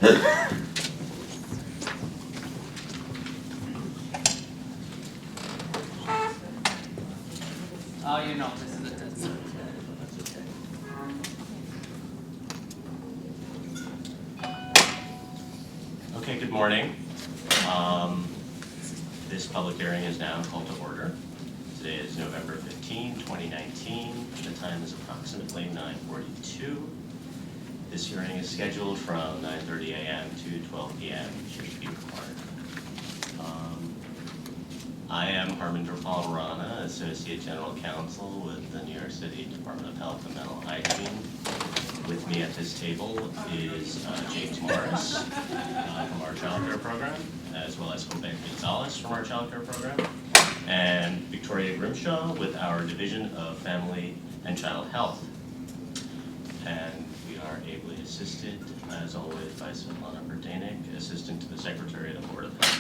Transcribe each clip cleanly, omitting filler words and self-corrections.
Oh, you know, this is it. Okay, good morning. This public hearing is now called to order. Today is November 15, 2019. The time is approximately 9:42. This hearing is scheduled from 9:30 a.m. to 12 p.m. should it be required. I am Harminder Rana, Associate General Counsel with the New York City Department of Health and Mental Hygiene. With me at this table is James Morris from our child care program, as well as Holcomb Gonzalez from our child care program, and Victoria Grimshaw with our Division of Family and Child Health. And we are ably assisted, as always, by Svetlana Berdanik, Assistant to the Secretary of the Board of Health.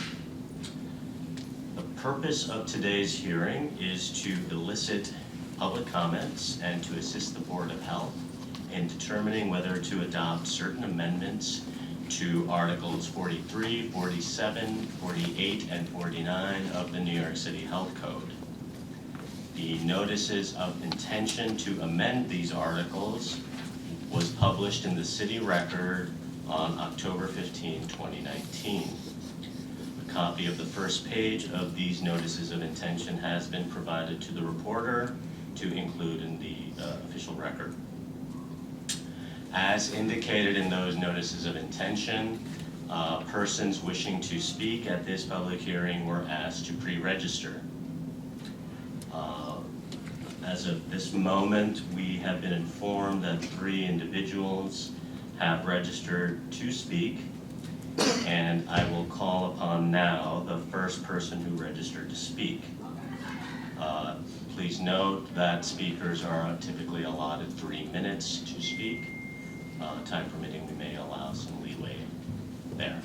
The purpose of today's hearing is to elicit public comments and to assist the Board of Health in determining whether to adopt certain amendments to Articles 43, 47, 48, and 49 of the New York City Health Code. The notices of intention to amend these articles was published in the City Record on October 15, 2019. A copy of the first page of these notices of intention has been provided to the reporter to include in the official record. As indicated in those notices of intention, persons wishing to speak at this public hearing were asked to pre-register. As of this moment, we have been informed that 3 individuals have registered to speak, and I will call upon now the first person who registered to speak. Please note that speakers are typically allotted 3 minutes to speak. Time permitting, we may allow some leeway there.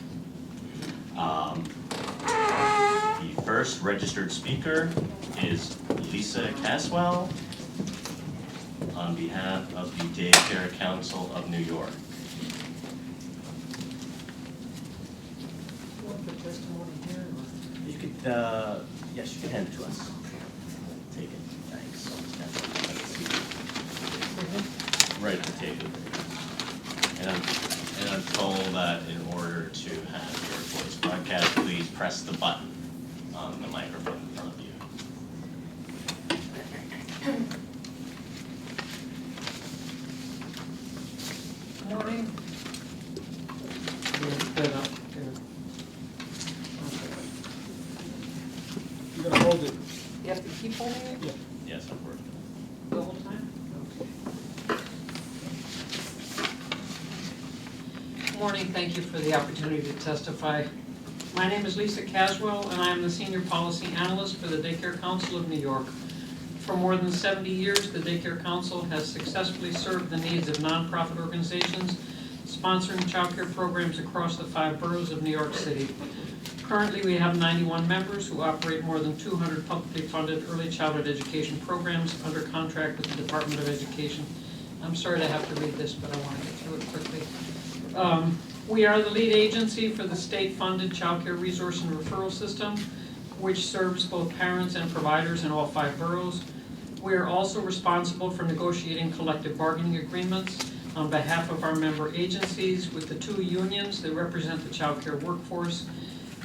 The first registered speaker is Lisa Caswell on behalf of the Daycare Council of New York. You want the testimony here? You could, yes, you can hand it to us. Take it. Thanks. Right at the table. And I'm told that in order to have your voice broadcast, please press the button on the microphone in front of you. Good morning. Stand up. You're gonna hold it. You have to keep holding it Yeah. Yes, of course. the whole time? Good morning, thank you for the opportunity to testify. My name is Lisa Caswell, and I am the Senior Policy Analyst for the Daycare Council of New York. For more than 70 years, the Daycare Council has successfully served the needs of nonprofit organizations sponsoring child care programs across the 5 boroughs of New York City. Currently, we have 91 members who operate more than 200 publicly funded early childhood education programs under contract with the Department of Education. I'm sorry to have to read this, but I want to get through it quickly. We are the lead agency for the state-funded child care resource and referral system, which serves both parents and providers in all 5 boroughs. We are also responsible for negotiating collective bargaining agreements on behalf of our member agencies with the 2 unions that represent the child care workforce,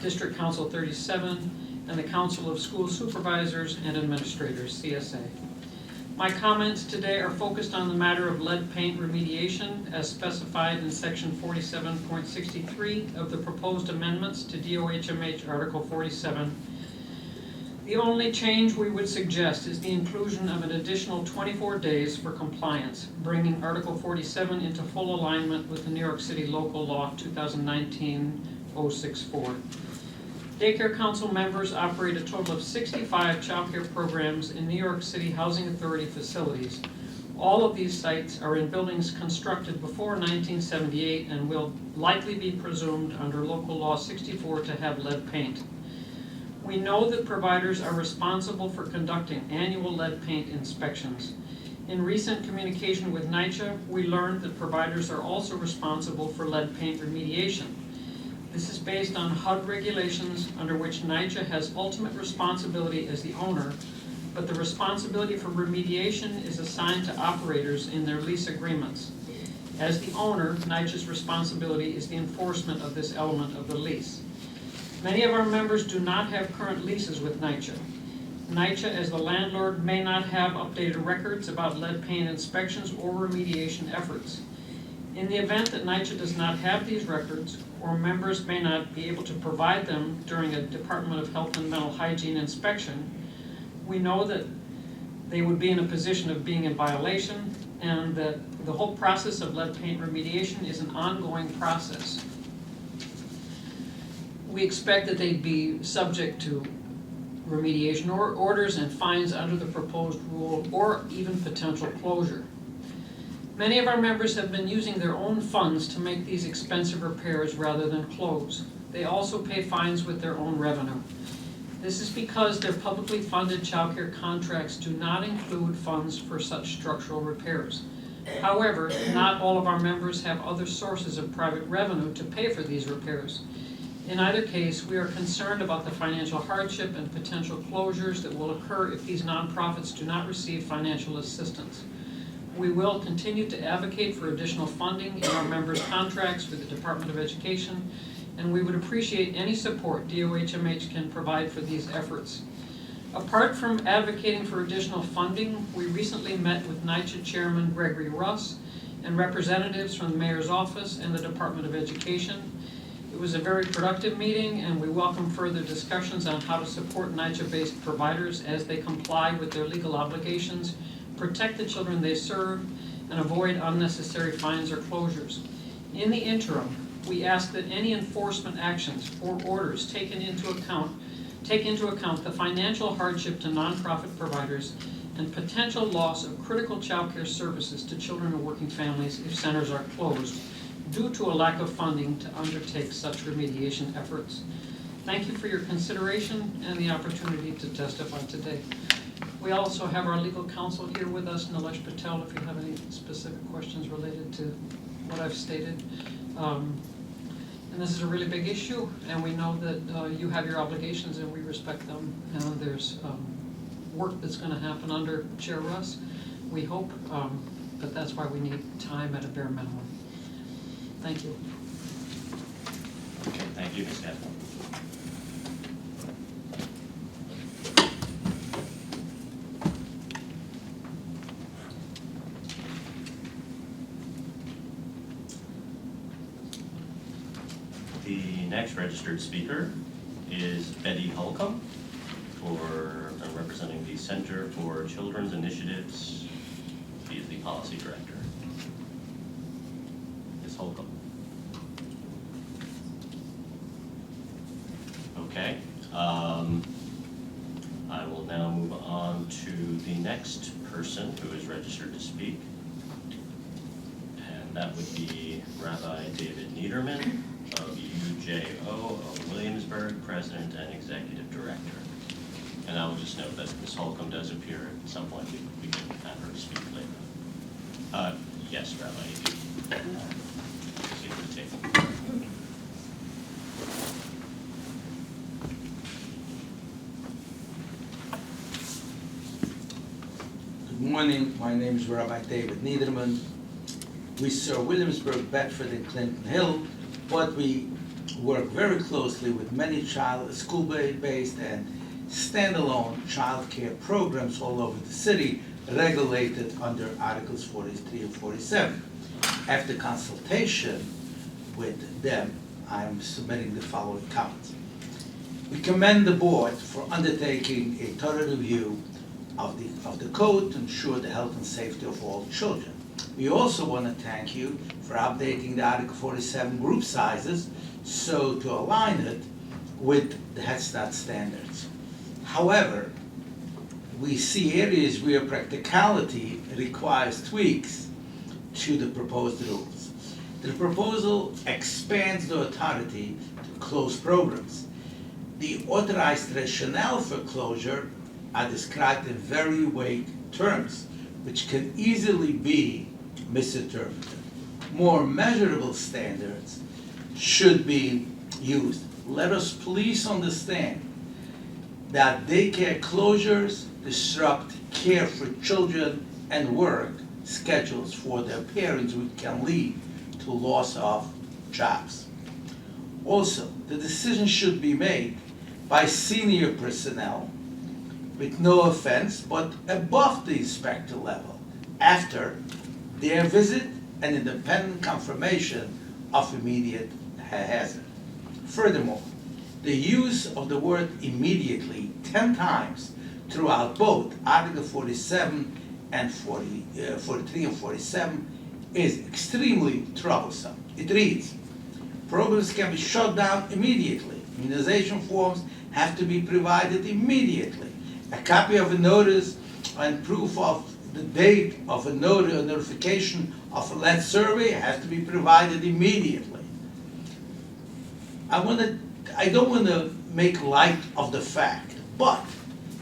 District Council 37, and the Council of School Supervisors and Administrators, CSA. My comments today are focused on the matter of lead paint remediation as specified in section 47.63 of the proposed amendments to DOHMH Article 47. The only change we would suggest is the inclusion of an additional 24 days for compliance, bringing Article 47 into full alignment with the New York City Local Law 2019-064. Daycare Council members operate a total of 65 child care programs in New York City Housing Authority facilities. All of these sites are in buildings constructed before 1978 and will likely be presumed under Local Law 64 to have lead paint. We know that providers are responsible for conducting annual lead paint inspections. In recent communication with NYCHA, we learned that providers are also responsible for lead paint remediation. This is based on HUD regulations under which NYCHA has ultimate responsibility as the owner, but the responsibility for remediation is assigned to operators in their lease agreements. As the owner, NYCHA's responsibility is the enforcement of this element of the lease. Many of our members do not have current leases with NYCHA. NYCHA, as the landlord, may not have updated records about lead paint inspections or remediation efforts. In the event that NYCHA does not have these records, or members may not be able to provide them during a Department of Health and Mental Hygiene inspection, we know that they would be in a position of being in violation, and that the whole process of lead paint remediation is an ongoing process. We expect that they'd be subject to remediation orders and fines under the proposed rule, or even potential closure. Many of our members have been using their own funds to make these expensive repairs rather than close. They also pay fines with their own revenue. This is because their publicly funded child care contracts do not include funds for such structural repairs. However, not all of our members have other sources of private revenue to pay for these repairs. In either case, we are concerned about the financial hardship and potential closures that will occur if these nonprofits do not receive financial assistance. We will continue to advocate for additional funding in our members' contracts with the Department of Education, and we would appreciate any support DOHMH can provide for these efforts. Apart from advocating for additional funding, we recently met with NYCHA Chairman Gregory Russ and representatives from the Mayor's Office and the Department of Education. It was a very productive meeting, and we welcome further discussions on how to support NYCHA-based providers as they comply with their legal obligations, protect the children they serve, and avoid unnecessary fines or closures. In the interim, we ask that any enforcement actions or orders take into account the financial hardship to nonprofit providers and potential loss of critical child care services to children and working families if centers are closed due to a lack of funding to undertake such remediation efforts. Thank you for your consideration and the opportunity to testify today. We also have our legal counsel here with us, Nilesh Patel, if you have any specific questions related to what I've stated. And this is a really big issue, and we know that you have your obligations and we respect them. And there's work that's going to happen under Chair Russ, we hope, but that's why we need time at a bare minimum. Thank you. Okay, thank you, Ms. Caswell. The next registered speaker is Betty Holcomb, representing the Center for Children's Initiatives. She is the policy director. Ms. Holcomb. Okay. I will now move on to the next person who is registered to speak. And that would be Rabbi David Niederman of UJO of Williamsburg, President and Executive Director. And I will just note that Ms. Holcomb does appear at some point. We can have her speak later. Yes, Rabbi, you do. Proceed to the table. Good morning. My name is Rabbi David Niederman. We serve Williamsburg, Bedford, and Clinton Hill, but we work very closely with many school-based and standalone child care programs all over the city, regulated under Articles 43 and 47. After consultation with them, I am submitting the following comments. We commend the board for undertaking a thorough review of the code to ensure the health and safety of all children. We also want to thank you for updating the Article 47 group sizes so to align it with the Head Start standards. However, we see areas where practicality requires tweaks to the proposed rules. The proposal expands the authority to close programs. The authorized rationale for closure are described in very vague terms, which can easily be misinterpreted. More measurable standards should be used. Let us please understand that daycare closures disrupt care for children and work schedules for their parents, which can lead to loss of jobs. Also, the decision should be made by senior personnel, with no offense, but above the inspector level, after their visit and independent confirmation of immediate hazard. Furthermore, the use of the word immediately 10 times throughout both Article 47 and 43 and 47 is extremely troublesome. It reads, programs can be shut down immediately. Immunization forms have to be provided immediately. A copy of a notice and proof of the date of a notification of a lead survey has to be provided immediately. I don't want to make light of the fact, but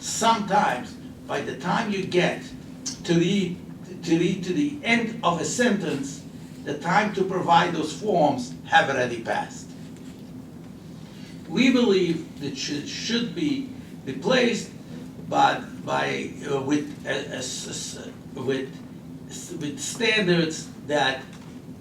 sometimes by the time you get to read to the end of a sentence, the time to provide those forms have already passed. We believe that should be replaced with standards that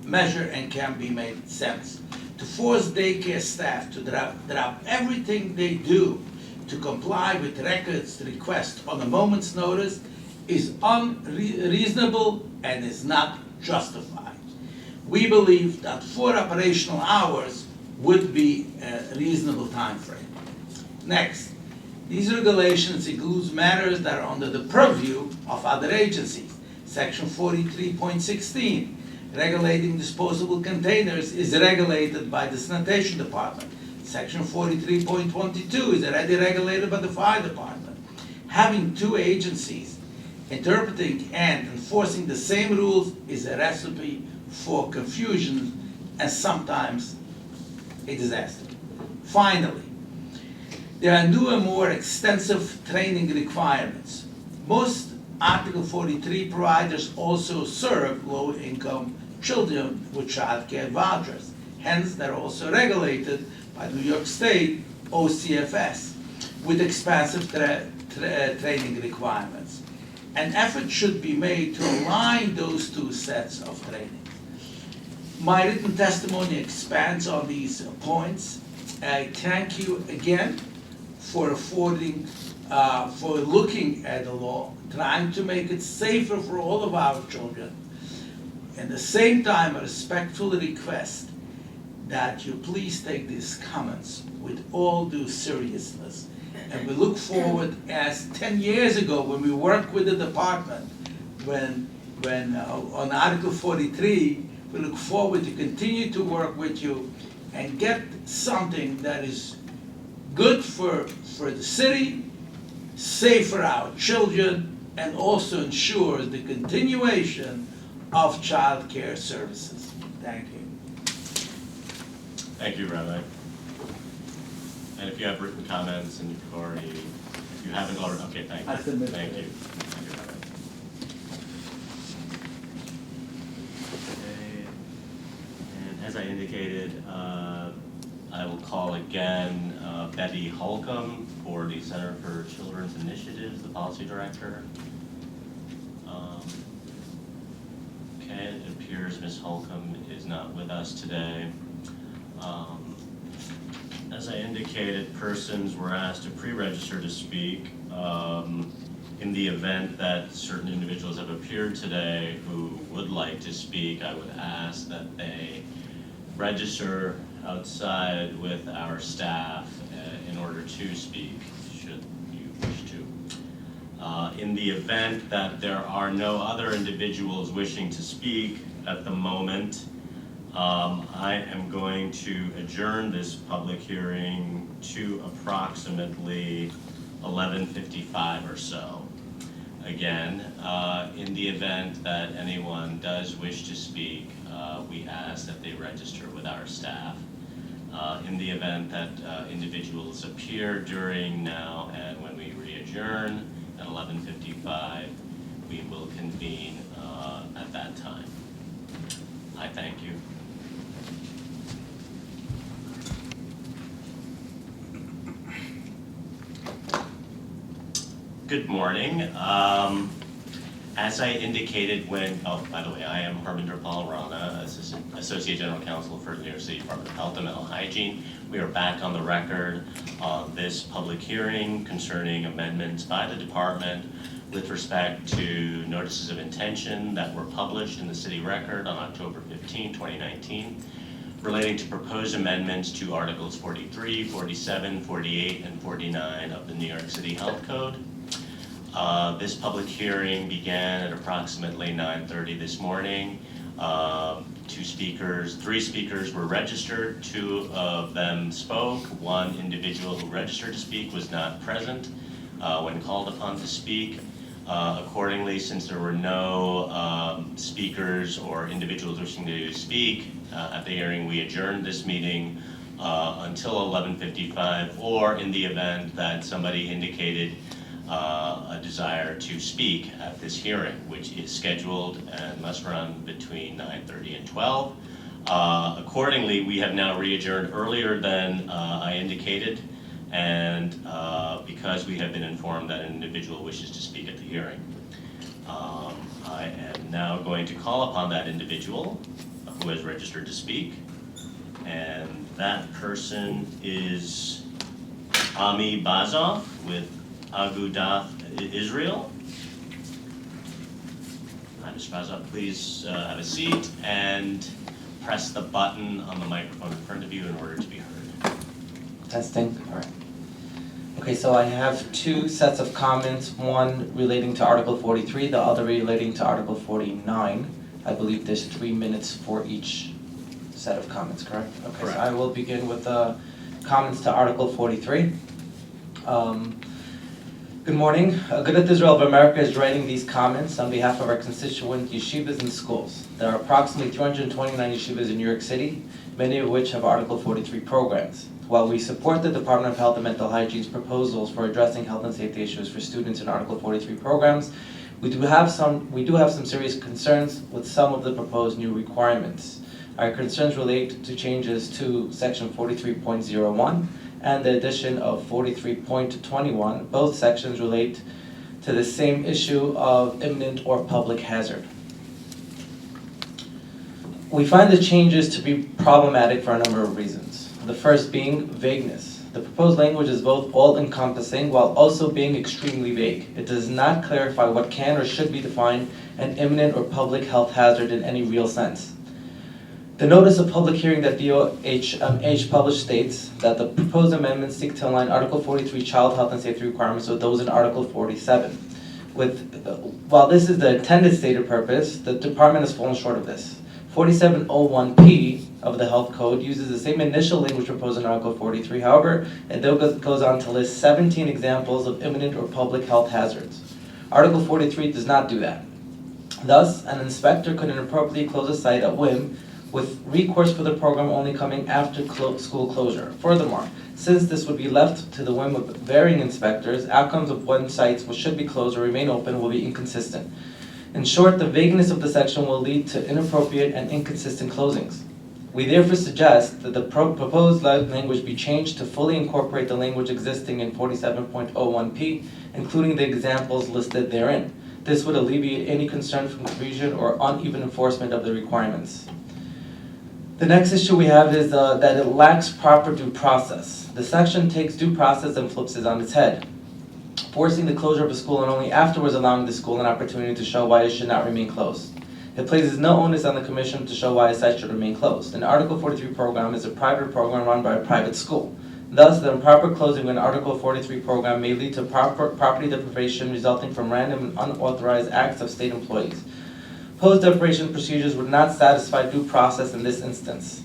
measure and can be made sense. To force daycare staff to drop everything they do to comply with records requests on a moment's notice is unreasonable and is not justified. We believe that 4 operational hours would be a reasonable time frame. Next, these regulations include matters that are under the purview of other agencies. Section 43.16, regulating disposable containers, is regulated by the sanitation department. Section 43.22 is already regulated by the fire department. Having 2 agencies interpreting and enforcing the same rules is a recipe for confusion and sometimes a disaster. Finally, there are new and more extensive training requirements. Most Article 43 providers also serve low-income children with child care vouchers. Hence, they're also regulated by New York State OCFS with expansive training requirements. An effort should be made to align those 2 sets of training. My written testimony expands on these points. I thank you again for looking at the law, trying to make it safer for all of our children. At the same time, I respectfully request that you please take these comments with all due seriousness. And we look forward, as 10 years ago when we worked with the department, when on Article 43, we look forward to continue to work with you and get something that is good for the city, safe for our children, and also ensures the continuation of child care services. Thank you. Thank you, Rabbi. And if you have written comments and you've already, if you haven't already, okay, thank you. I submitted. Thank you. Thank you, Rabbi. Okay. And as I indicated, I will call again Betty Holcomb for the Center for Children's Initiatives, the Policy Director. Okay, it appears Ms. Holcomb is not with us today. As I indicated, persons were asked to pre-register to speak. In the event that certain individuals have appeared today who would like to speak, I would ask that they register outside with our staff in order to speak, should you wish to. In the event that there are no other individuals wishing to speak at the moment, I am going to adjourn this public hearing to approximately 11:55 or so. Again, in the event that anyone does wish to speak, we ask that they register with our staff. In the event that individuals appear during now and when we re-adjourn at 11:55, we will convene at that time. I thank you. Good morning. As I indicated by the way, I am Harminder Palarana, Associate General Counsel for the New York City Department of Health and Mental Hygiene. We are back on the record on this public hearing concerning amendments by the department with respect to notices of intention that were published in the city record on October 15, 2019, relating to proposed amendments to Articles 43, 47, 48, and 49 of the New York City Health Code. This public hearing began at approximately 9:30 this morning. Three speakers were registered, 2 of them spoke. One individual who registered to speak was not present when called upon to speak. Accordingly, since there were no speakers or individuals wishing to speak at the hearing, we adjourned this meeting until 11:55, or in the event that somebody indicated a desire to speak at this hearing, which is scheduled and must run between 9:30 and 12. Accordingly, we have now re-adjourned earlier than I indicated, and because we have been informed that an individual wishes to speak at the hearing. I am now going to call upon that individual who has registered to speak, and that person is Ami Bazov with Agudath Israel. Mr. Bazov, please have a seat and press the button on the microphone in front of you in order to be heard. Testing, all right. Okay, so I have 2 sets of comments, one relating to Article 43, the other relating to Article 49. I believe there's 3 minutes for each set of comments, correct? Okay, Correct. So I will begin with the comments to Article 43. Good morning. Agudath Israel of America is writing these comments on behalf of our constituent yeshivas and schools. There are approximately 329 yeshivas in New York City, many of which have Article 43 programs. While we support the Department of Health and Mental Hygiene's proposals for addressing health and safety issues for students in Article 43 programs, we do have some serious concerns with some of the proposed new requirements. Our concerns relate to changes to Section 43.01 and the addition of 43.21. Both sections relate to the same issue of imminent or public hazard. We find the changes to be problematic for a number of reasons. The first being vagueness. The proposed language is both all-encompassing while also being extremely vague. It does not clarify what can or should be defined an imminent or public health hazard in any real sense. The notice of public hearing that DOH published states that the proposed amendments seek to align Article 43 child health and safety requirements with those in Article 47. While this is the intended stated purpose, the department has fallen short of this. 4701P of the Health Code uses the same initial language proposed in Article 43. However, it goes on to list 17 examples of imminent or public health hazards. Article 43 does not do that. Thus, an inspector could inappropriately close a site at whim, with recourse for the program only coming after school closure. Furthermore, since this would be left to the whim of varying inspectors, outcomes of when sites should be closed or remain open will be inconsistent. In short, the vagueness of the section will lead to inappropriate and inconsistent closings. We therefore suggest that the proposed language be changed to fully incorporate the language existing in 47.01P, including the examples listed therein. This would alleviate any concern from confusion or uneven enforcement of the requirements. The next issue we have is that it lacks proper due process. The section takes due process and flips it on its head, forcing the closure of a school and only afterwards allowing the school an opportunity to show why it should not remain closed. It places no onus on the commission to show why a site should remain closed. An Article 43 program is a private program run by a private school. Thus, the improper closing of an Article 43 program may lead to property deprivation resulting from random and unauthorized acts of state employees. Post-deprivation procedures would not satisfy due process in this instance.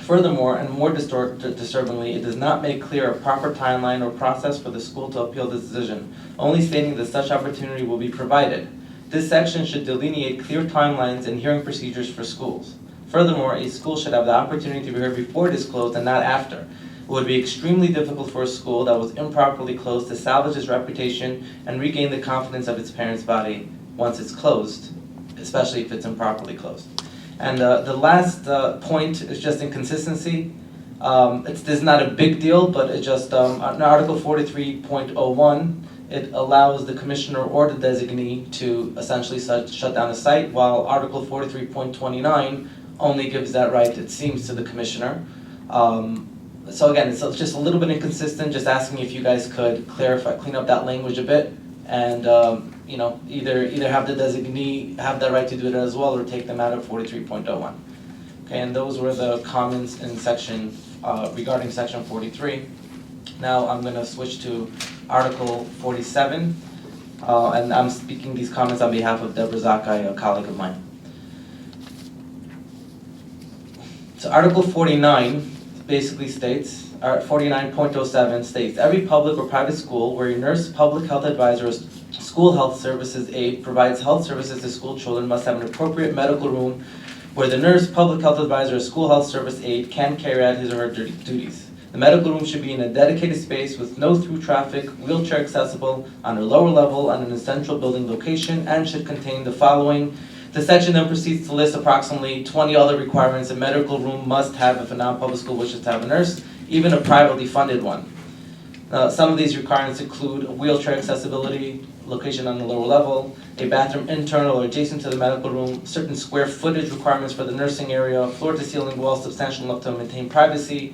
Furthermore, and more disturbingly, it does not make clear a proper timeline or process for the school to appeal this decision, only stating that such opportunity will be provided. This section should delineate clear timelines and hearing procedures for schools. Furthermore, a school should have the opportunity to be heard before it is closed and not after. It would be extremely difficult for a school that was improperly closed to salvage its reputation and regain the confidence of its parents' body once it's closed, especially if it's improperly closed. And the last point is just inconsistency. This is not a big deal, but it just, in Article 43.01, it allows the commissioner or the designee to essentially shut down a site, while Article 43.29 only gives that right, it seems, to the commissioner. So again, it's just a little bit inconsistent, just asking if you guys could clean up that language a bit, and either have the designee have that right to do it as well, or take them out of 43.01. Okay, and those were the comments in section, regarding section 43. Now I'm gonna switch to Article 47, and I'm speaking these comments on behalf of Deborah Zakai, a colleague of mine. So Article 49 basically states, 49.07 states, every public or private school where a nurse, public health advisor, or school health services aide provides health services to school children must have an appropriate medical room where the nurse, public health advisor, or school health service aide can carry out his or her duties. The medical room should be in a dedicated space with no through traffic, wheelchair accessible, on a lower level and in a central building location, and should contain the following. The section then proceeds to list approximately 20 other requirements a medical room must have if a non-public school wishes to have a nurse, even a privately funded one. Some of these requirements include wheelchair accessibility, location on the lower level, a bathroom internal or adjacent to the medical room, certain square footage requirements for the nursing area, floor-to-ceiling walls substantial enough to maintain privacy,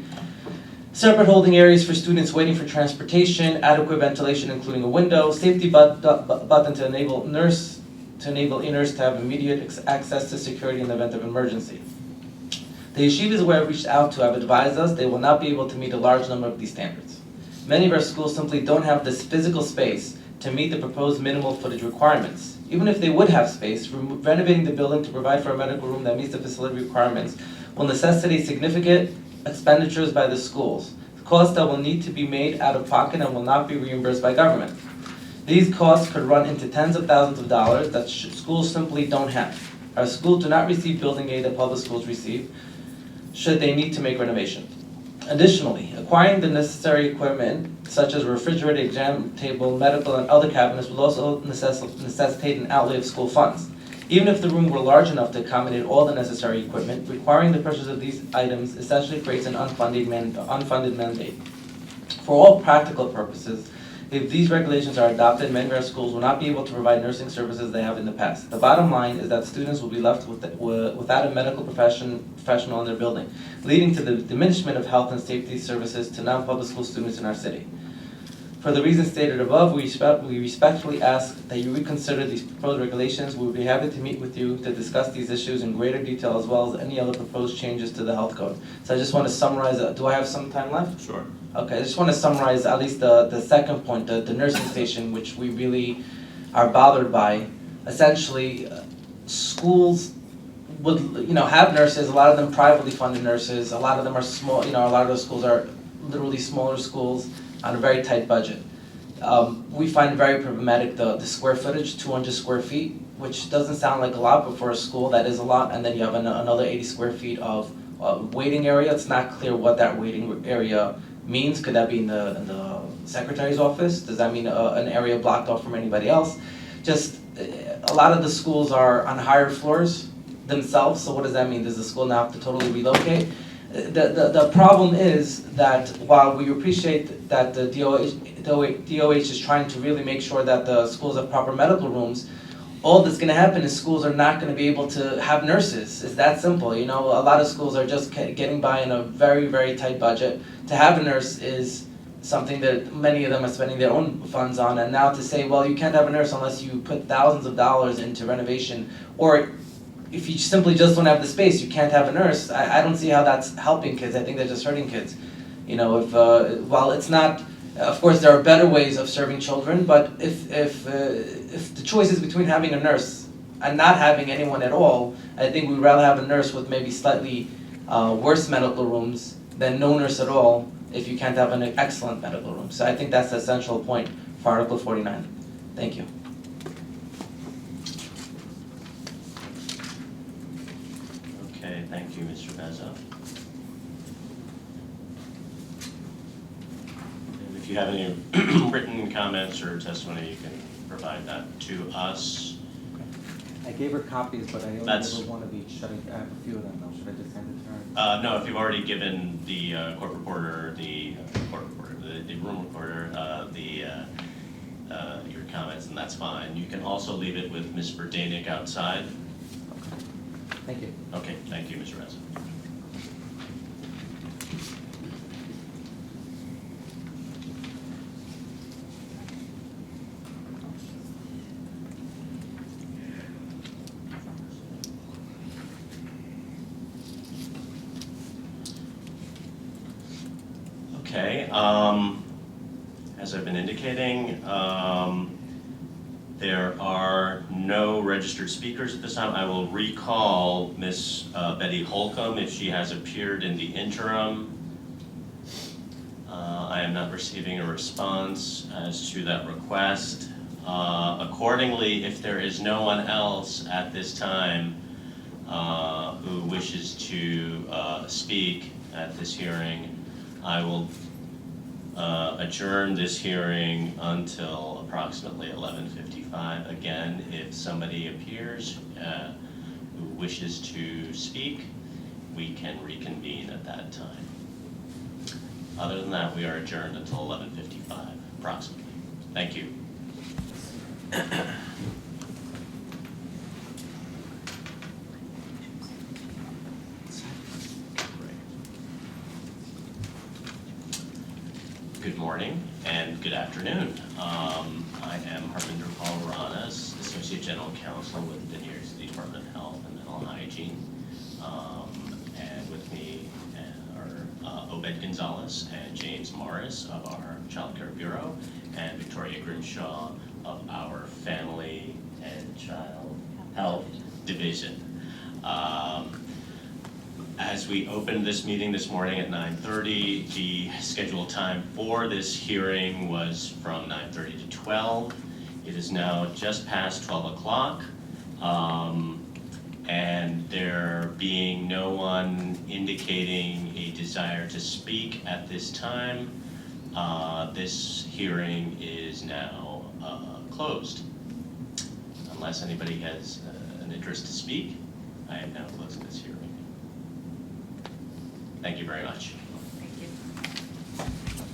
separate holding areas for students waiting for transportation, adequate ventilation including a window, safety button to enable a nurse to have immediate access to security in the event of emergency. The yeshivas we have reached out to have advised us they will not be able to meet a large number of these standards. Many of our schools simply don't have this physical space to meet the proposed minimal footage requirements. Even if they would have space, renovating the building to provide for a medical room that meets the facility requirements will necessitate significant expenditures by the schools, costs that will need to be made out of pocket and will not be reimbursed by government. These costs could run into tens of thousands of dollars that schools simply don't have. Our schools do not receive building aid that public schools receive, should they need to make renovations. Additionally, acquiring the necessary equipment, such as a refrigerator, exam table, medical, and other cabinets, will also necessitate an outlay of school funds. Even if the room were large enough to accommodate all the necessary equipment, requiring the purchase of these items essentially creates an unfunded mandate. For all practical purposes, if these regulations are adopted, many of our schools will not be able to provide nursing services they have in the past. The bottom line is that students will be left without a medical professional in their building, leading to the diminishment of health and safety services to non-public school students in our city. For the reasons stated above, we respectfully ask that you reconsider these proposed regulations. We will be happy to meet with you to discuss these issues in greater detail as well as any other proposed changes to the health code. So I just want to summarize, do I have some time left? Sure. Okay, I just want to summarize at least the second point, the nursing station, which we really are bothered by. Essentially, schools would have nurses, a lot of them privately funded nurses, a lot of them are small, a lot of those schools are literally smaller schools on a very tight budget. We find very problematic the square footage, 200 square feet, which doesn't sound like a lot, but for a school that is a lot, and then you have another 80 square feet of waiting area. It's not clear what that waiting area means. Could that be in the secretary's office? Does that mean an area blocked off from anybody else? Just a lot of the schools are on higher floors themselves, so what does that mean? Does the school now have to totally relocate? The problem is that while we appreciate that the DOH is trying to really make sure that the schools have proper medical rooms, all that's going to happen is schools are not going to be able to have nurses. It's that simple. A lot of schools are just getting by in a very, very tight budget. To have a nurse is something that many of them are spending their own funds on, and now to say, well, you can't have a nurse unless you put thousands of dollars into renovation, or if you simply just don't have the space, you can't have a nurse. I don't see how that's helping kids. I think they're just hurting kids. While it's not, of course, there are better ways of serving children, but if the choice is between having a nurse and not having anyone at all, I think we'd rather have a nurse with maybe slightly worse medical rooms than no nurse at all if you can't have an excellent medical room. So I think that's the essential point for Article 49. Thank you. Okay, thank you, Mr. Bezza. And if you have any written comments or testimony, you can provide that to us. I gave her copies, but I only That's- gave her one of each. Should I have a few of them though? Should I just send it to her? No, if you've already given the court reporter, the room reporter, your comments, then that's fine. You can also leave it with Ms. Burdanik outside. Thank you. Okay, thank you, Mr. Reza. Okay, as I've been indicating, there are no registered speakers at this time. I will recall Miss Betty Holcomb if she has appeared in the interim. I am not receiving a response as to that request. Accordingly, if there is no one else at this time who wishes to speak at this hearing, I will adjourn this hearing until approximately 11:55. Again, if somebody appears who wishes to speak, we can reconvene at that time. Other than that, we are adjourned until 11:55, approximately. Thank you. Good morning and good afternoon. I am Harvinder Paul-Ranas, Associate General Counsel with the New York City Department of Health and Mental Hygiene. And with me are Obed Gonzalez and James Morris of our Child Care Bureau and Victoria Grimshaw of our Family and Child Health Division. As we opened this meeting this morning at 9:30, the scheduled time for this hearing was from 9:30 to 12. It is now just past 12 o'clock. And there being no one indicating a desire to speak at this time, this hearing is now closed. Unless anybody has an interest to speak, I am now closing this hearing. Thank you very much.